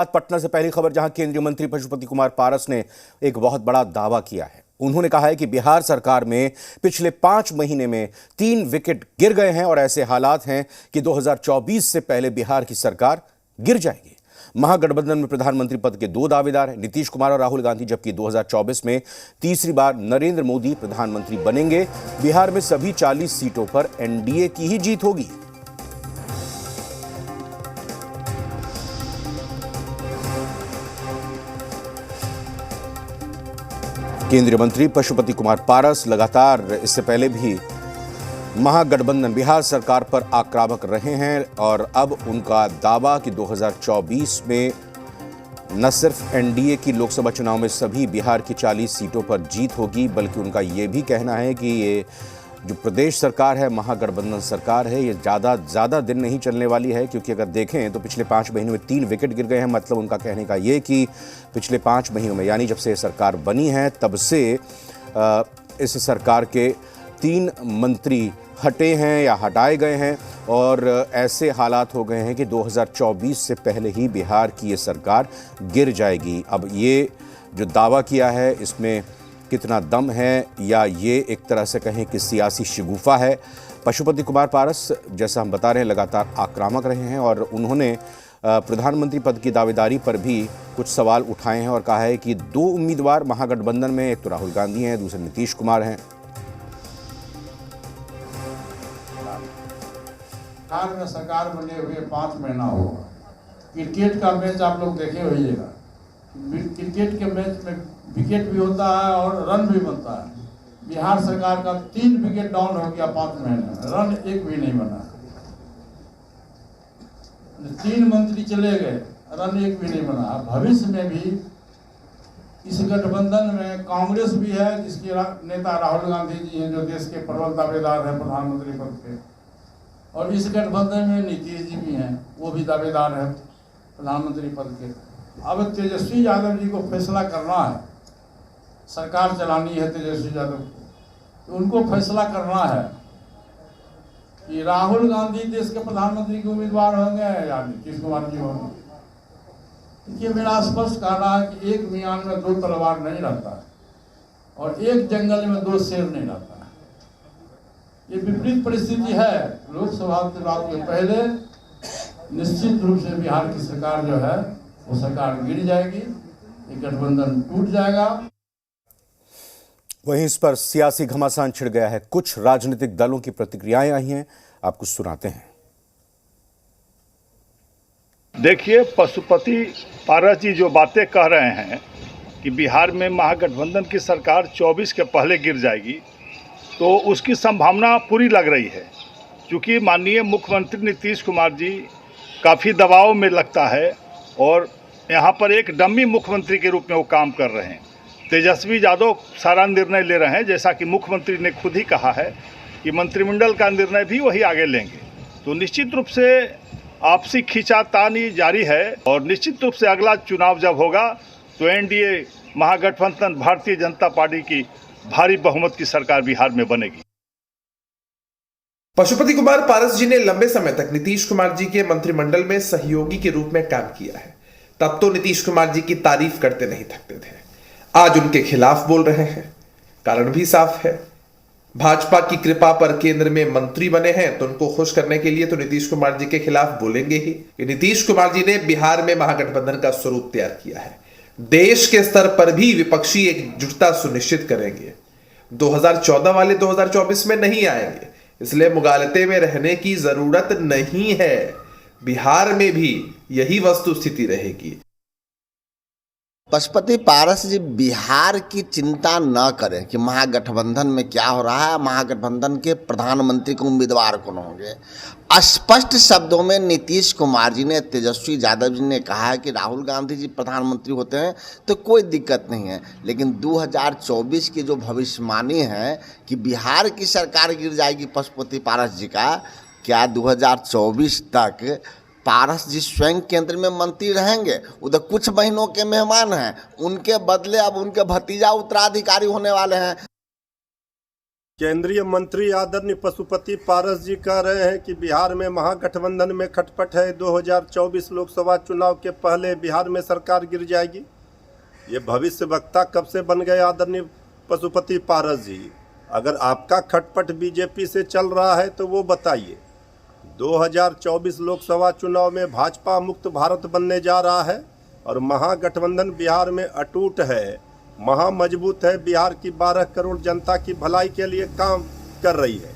आज पटना से पहली खबर, जहां केंद्रीय मंत्री पशुपति कुमार पारस ने एक बहुत बड़ा दावा किया है। उन्होंने कहा है कि बिहार सरकार में पिछले 5 महीने में 3 विकेट गिर गए हैं और ऐसे हालात हैं कि 2024 से पहले बिहार की सरकार गिर जाएगी। महागठबंधन में प्रधानमंत्री पद के 2 दावेदार हैं, नीतीश कुमार और राहुल गांधी, जबकि 2024 में तीसरी बार नरेंद्र मोदी प्रधानमंत्री बनेंगे। बिहार में सभी 40 सीटों पर एनडीए की ही जीत होगी। केंद्रीय मंत्री पशुपति कुमार पारस लगातार इससे पहले भी महागठबंधन बिहार सरकार पर आक्रामक रहे हैं और अब उनका दावा कि 2024 में न सिर्फ एनडीए की लोकसभा चुनाव में सभी बिहार की 40 सीटों पर जीत होगी, बल्कि उनका यह भी कहना है कि ये जो प्रदेश सरकार है, महागठबंधन सरकार है, ये ज़्यादा दिन नहीं चलने वाली है। क्योंकि अगर देखें तो पिछले 5 महीनों में 3 विकेट गिर गए हैं। मतलब उनका कहने का ये कि पिछले 5 महीनों में, यानी जब से सरकार बनी है तब से इस सरकार के 3 मंत्री हटे हैं या हटाए गए हैं और ऐसे हालात हो गए हैं कि 2024 से पहले ही बिहार की ये सरकार गिर जाएगी। अब ये जो दावा किया है इसमें कितना दम है, या ये एक तरह से कहें कि सियासी शगुफा है। पशुपति कुमार पारस, जैसा हम बता रहे हैं, लगातार आक्रामक रहे हैं और उन्होंने प्रधानमंत्री पद की दावेदारी पर भी कुछ सवाल उठाए हैं और कहा है कि 2 उम्मीदवार महागठबंधन में, एक तो राहुल गांधी हैं, दूसरे नीतीश कुमार हैं। बिहार में सरकार बने हुए 5 महीना होगा। क्रिकेट का मैच आप लोग देखे होइएगा। क्रिकेट के मैच में विकेट भी होता है और रन भी बनता है। बिहार सरकार का 3 विकेट डाउन हो गया 5 महीने में, रन एक भी नहीं बना। 3 मंत्री चले गए, रन एक भी नहीं बना। भविष्य में भी इस गठबंधन में कांग्रेस भी है, जिसके नेता राहुल गांधी जी हैं, जो देश के प्रबल दावेदार हैं प्रधानमंत्री पद के, और इस गठबंधन में नीतीश जी भी हैं, वो भी दावेदार हैं प्रधानमंत्री पद के। अब तेजस्वी यादव जी को फैसला करना है, सरकार चलानी है तेजस्वी यादव को, तो उनको फैसला करना है कि राहुल गांधी देश के प्रधानमंत्री के उम्मीदवार होंगे या नीतीश कुमार जी होंगे। देखिए, मेरा स्पष्ट कहना है कि एक मियान में 2 तलवार नहीं रहता है और एक जंगल में 2 शेर नहीं रहता है। ये विपरीत परिस्थिति है। लोकसभा चुनाव के पहले निश्चित रूप से बिहार की सरकार जो है वो सरकार गिर जाएगी, ये गठबंधन टूट जाएगा। वहीं इस पर सियासी घमासान छिड़ गया है। कुछ राजनीतिक दलों की प्रतिक्रियाएं आई हैं, आपको सुनाते हैं। देखिए, पशुपति पारस जी जो बातें कह रहे हैं कि बिहार में महागठबंधन की सरकार 24 के पहले गिर जाएगी, तो उसकी संभावना पूरी लग रही है। क्योंकि माननीय मुख्यमंत्री नीतीश कुमार जी काफ़ी दबाव में लगता है और यहाँ पर एक डम्मी मुख्यमंत्री के रूप में वो काम कर रहे हैं। तेजस्वी यादव सारा निर्णय ले रहे हैं, जैसा कि मुख्यमंत्री ने खुद ही कहा है कि मंत्रिमंडल का निर्णय भी वही आगे लेंगे। तो निश्चित रूप से आपसी खींचातानी जारी है और निश्चित रूप से अगला चुनाव जब होगा तो एनडीए महागठबंधन भारतीय जनता पार्टी की भारी बहुमत की सरकार बिहार में बनेगी। पशुपति कुमार पारस जी ने लंबे समय तक नीतीश कुमार जी के मंत्रिमंडल में सहयोगी के रूप में काम किया है। तब तो नीतीश कुमार जी की तारीफ करते नहीं थकते थे। आज उनके खिलाफ बोल रहे हैं, कारण भी साफ है। भाजपा की कृपा पर केंद्र में मंत्री बने हैं, तो उनको खुश करने के लिए तो नीतीश कुमार जी के खिलाफ बोलेंगे ही। नीतीश कुमार जी ने बिहार में महागठबंधन का स्वरूप तैयार किया है। देश के स्तर पर भी विपक्षी एकजुटता सुनिश्चित करेंगे। 2014 वाले 2024 में नहीं आएंगे, इसलिए मुगालते में रहने की जरूरत नहीं है। बिहार में भी यही वस्तु स्थिति रहेगी। पशुपति पारस जी बिहार की चिंता न करें कि महागठबंधन में क्या हो रहा है, महागठबंधन के प्रधानमंत्री के उम्मीदवार कौन होंगे। स्पष्ट शब्दों में नीतीश कुमार जी ने, तेजस्वी यादव जी ने कहा है कि राहुल गांधी जी प्रधानमंत्री होते हैं तो कोई दिक्कत नहीं है। लेकिन 2024 की जो भविष्यवाणी है कि बिहार की सरकार गिर जाएगी पशुपति पारस जी का, क्या 2024 तक पारस जी स्वयं केंद्र में मंत्री रहेंगे? उधर कुछ महीनों के मेहमान हैं, उनके बदले अब उनके भतीजा उत्तराधिकारी होने वाले हैं। केंद्रीय मंत्री आदरणीय पशुपति पारस जी कह रहे हैं कि बिहार में महागठबंधन में खटपट है, 2024 लोकसभा चुनाव के पहले बिहार में सरकार गिर जाएगी। ये भविष्य वक्ता कब से बन गए आदरणीय पशुपति पारस जी? अगर आपका खटपट बीजेपी से चल रहा है तो वो बताइए। 2024 लोकसभा चुनाव में भाजपा मुक्त भारत बनने जा रहा है और महागठबंधन बिहार में अटूट है, महामजबूत है, बिहार की 12 करोड़ जनता की भलाई के लिए काम कर रही है।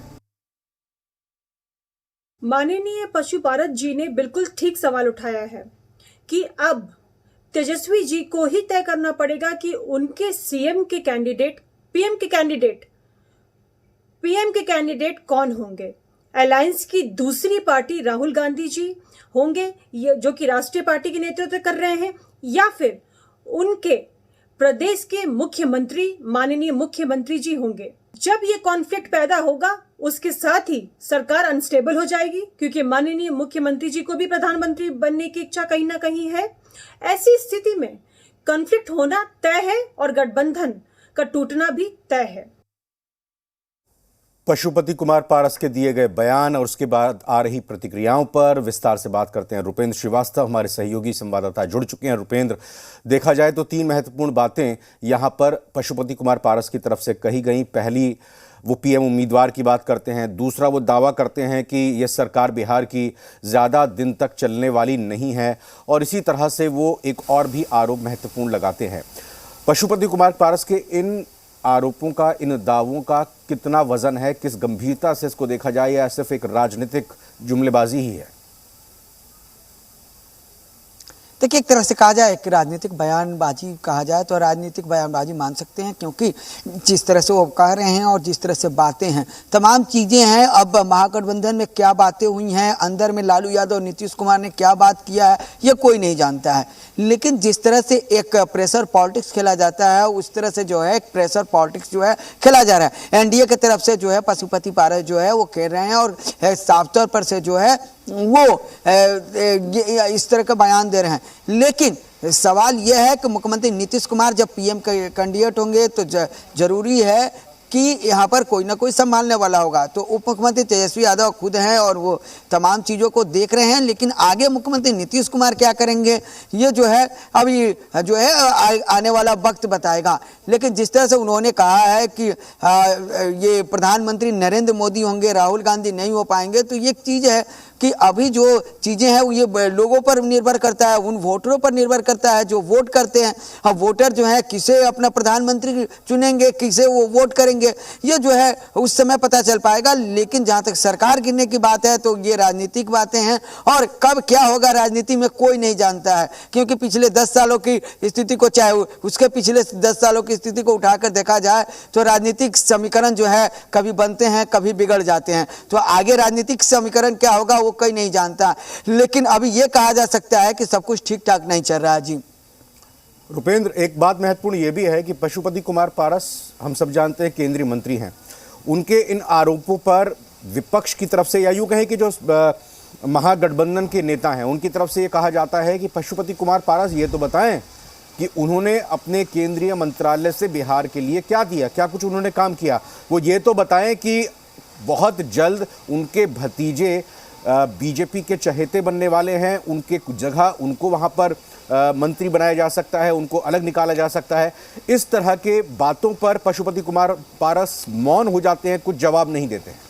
माननीय पशु पारस जी ने बिल्कुल ठीक सवाल उठाया है कि अब तेजस्वी जी को ही तय करना पड़ेगा कि उनके सीएम के कैंडिडेट, पीएम के कैंडिडेट कौन होंगे। अलायंस की दूसरी पार्टी राहुल गांधी जी होंगे जो कि राष्ट्रीय पार्टी के नेतृत्व कर रहे हैं, या फिर उनके प्रदेश के मुख्यमंत्री माननीय मुख्यमंत्री जी होंगे। जब ये कॉन्फ्लिक्ट पैदा होगा उसके साथ ही सरकार अनस्टेबल हो जाएगी, क्योंकि माननीय मुख्यमंत्री जी को भी प्रधानमंत्री बनने की इच्छा कहीं ना कहीं है। ऐसी स्थिति में कॉन्फ्लिक्ट होना तय है और गठबंधन का टूटना भी तय है। पशुपति कुमार पारस के दिए गए बयान और उसके बाद आ रही प्रतिक्रियाओं पर विस्तार से बात करते हैं। रुपेंद्र श्रीवास्तव हमारे सहयोगी संवाददाता जुड़ चुके हैं। रुपेंद्र, देखा जाए तो 3 महत्वपूर्ण बातें यहां पर पशुपति कुमार पारस की तरफ से कही गई। पहली, वो पीएम उम्मीदवार की बात करते हैं। दूसरा, वो दावा करते हैं कि यह सरकार बिहार की ज़्यादा दिन तक चलने वाली नहीं है, और इसी तरह से वो एक और भी आरोप महत्वपूर्ण लगाते हैं। पशुपति कुमार पारस के इन आरोपों का, इन दावों का कितना वजन है, किस गंभीरता से इसको देखा जाए, या सिर्फ एक राजनीतिक जुमलेबाजी ही है? देखिए, एक तरह से कहा जाए कि राजनीतिक बयानबाजी कहा जाए तो राजनीतिक बयानबाजी मान सकते हैं, क्योंकि जिस तरह से वो कह रहे हैं और जिस तरह से बातें हैं, तमाम चीज़ें हैं। अब महागठबंधन में क्या बातें हुई हैं, अंदर में लालू यादव नीतीश कुमार ने क्या बात किया है, ये कोई नहीं जानता है। लेकिन जिस तरह से एक प्रेशर पॉलिटिक्स खेला जाता है, उस तरह से जो है एक प्रेशर पॉलिटिक्स जो है खेला जा रहा है। एनडीए की तरफ से जो है पशुपति पारस जो है वो कह रहे हैं और साफ तौर पर से जो है वो इस तरह का बयान दे रहे हैं। लेकिन सवाल यह है कि मुख्यमंत्री नीतीश कुमार जब पीएम कैंडिडेट होंगे तो जरूरी है कि यहाँ पर कोई ना कोई संभालने वाला होगा। तो उप मुख्यमंत्री तेजस्वी यादव खुद हैं और वो तमाम चीज़ों को देख रहे हैं, लेकिन आगे मुख्यमंत्री नीतीश कुमार क्या करेंगे ये जो है अभी जो है आने वाला वक्त बताएगा। लेकिन जिस तरह से उन्होंने कहा है कि ये प्रधानमंत्री नरेंद्र मोदी होंगे, राहुल गांधी नहीं हो पाएंगे, तो ये एक चीज़ है कि अभी जो चीज़ें हैं ये लोगों पर निर्भर करता है, उन वोटरों पर निर्भर करता है जो वोट करते हैं। अब वोटर जो है किसे अपना प्रधानमंत्री चुनेंगे, किसे वो वोट करेंगे, ये जो है उस समय पता चल पाएगा। लेकिन जहाँ तक सरकार गिरने की बात है तो ये राजनीतिक बातें हैं, और कब क्या होगा राजनीति में कोई नहीं जानता है। क्योंकि पिछले 10 सालों की स्थिति को, चाहे उसके पिछले 10 सालों की स्थिति को उठाकर देखा जाए तो राजनीतिक समीकरण जो है कभी बनते हैं, कभी बिगड़ जाते हैं। तो आगे राजनीतिक समीकरण क्या होगा वो कोई नहीं जानता। लेकिन अभी ये कहा जा सकता है कि सब कुछ ठीक ठाक नहीं चल रहा है। जी रुपेंद्र, एक बात महत्वपूर्ण ये भी है कि पशुपति कुमार पारस, हम सब जानते हैं, केंद्रीय मंत्री हैं। उनके इन आरोपों पर विपक्ष की तरफ से, या यूं कहें कि जो महागठबंधन के नेता हैं, उनकी तरफ से ये कहा जाता है कि पशुपति कुमार पारस ये तो बताएं कि उन्होंने अपने केंद्रीय मंत्रालय से बिहार के लिए क्या दिया, क्या कुछ उन्होंने काम किया। वो ये तो बताएं कि बहुत जल्द उनके भतीजे बीजेपी के चहेते बनने वाले हैं, उनके जगह उनको वहाँ पर मंत्री बनाया जा सकता है, उनको अलग निकाला जा सकता है। इस तरह के बातों पर पशुपति कुमार पारस मौन हो जाते हैं, कुछ जवाब नहीं देते हैं।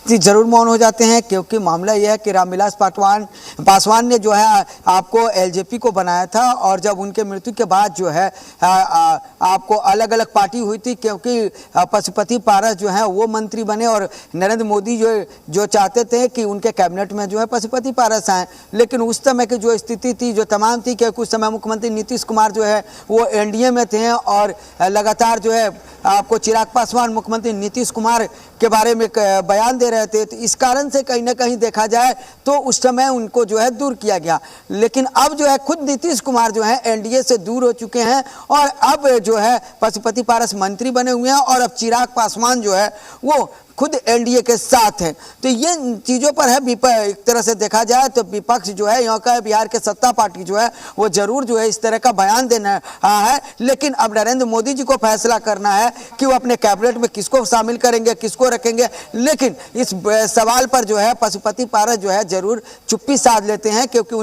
जी जरूर मौन हो जाते हैं, क्योंकि मामला यह है कि रामविलास पासवान ने जो है आपको एलजेपी को बनाया था, और जब उनके मृत्यु के बाद जो है आपको अलग अलग पार्टी हुई थी, क्योंकि पशुपति पारस जो है वो मंत्री बने और नरेंद्र मोदी जो चाहते थे कि उनके कैबिनेट में जो है पशुपति पारस आए। लेकिन उस समय की जो स्थिति थी, जो तमाम थी, कि कुछ समय मुख्यमंत्री नीतीश कुमार जो है वो एनडीए में थे, और लगातार जो है आपको चिराग पासवान मुख्यमंत्री नीतीश कुमार के बारे में बयान दे रहे थे। तो इस कारण से कहीं ना कहीं देखा जाए तो उस समय उनको जो है दूर किया गया। लेकिन अब जो है खुद नीतीश कुमार जो है एनडीए से दूर हो चुके हैं, और अब जो है पशुपति पारस मंत्री बने हुए हैं, और अब चिराग पासवान जो है वो खुद एनडीए के साथ हैं। तो ये चीज़ों पर है एक तरह से देखा जाए तो विपक्ष जो है यहाँ का बिहार के सत्ता पार्टी जो है वो जरूर जो है इस तरह का बयान देना है, लेकिन अब नरेंद्र मोदी जी को फैसला करना है कि वो अपने कैबिनेट में किसको शामिल करेंगे, किसको रखेंगे। लेकिन इस सवाल पर जो है पशुपति पारस जो है जरूर चुप्पी साध लेते हैं, क्योंकि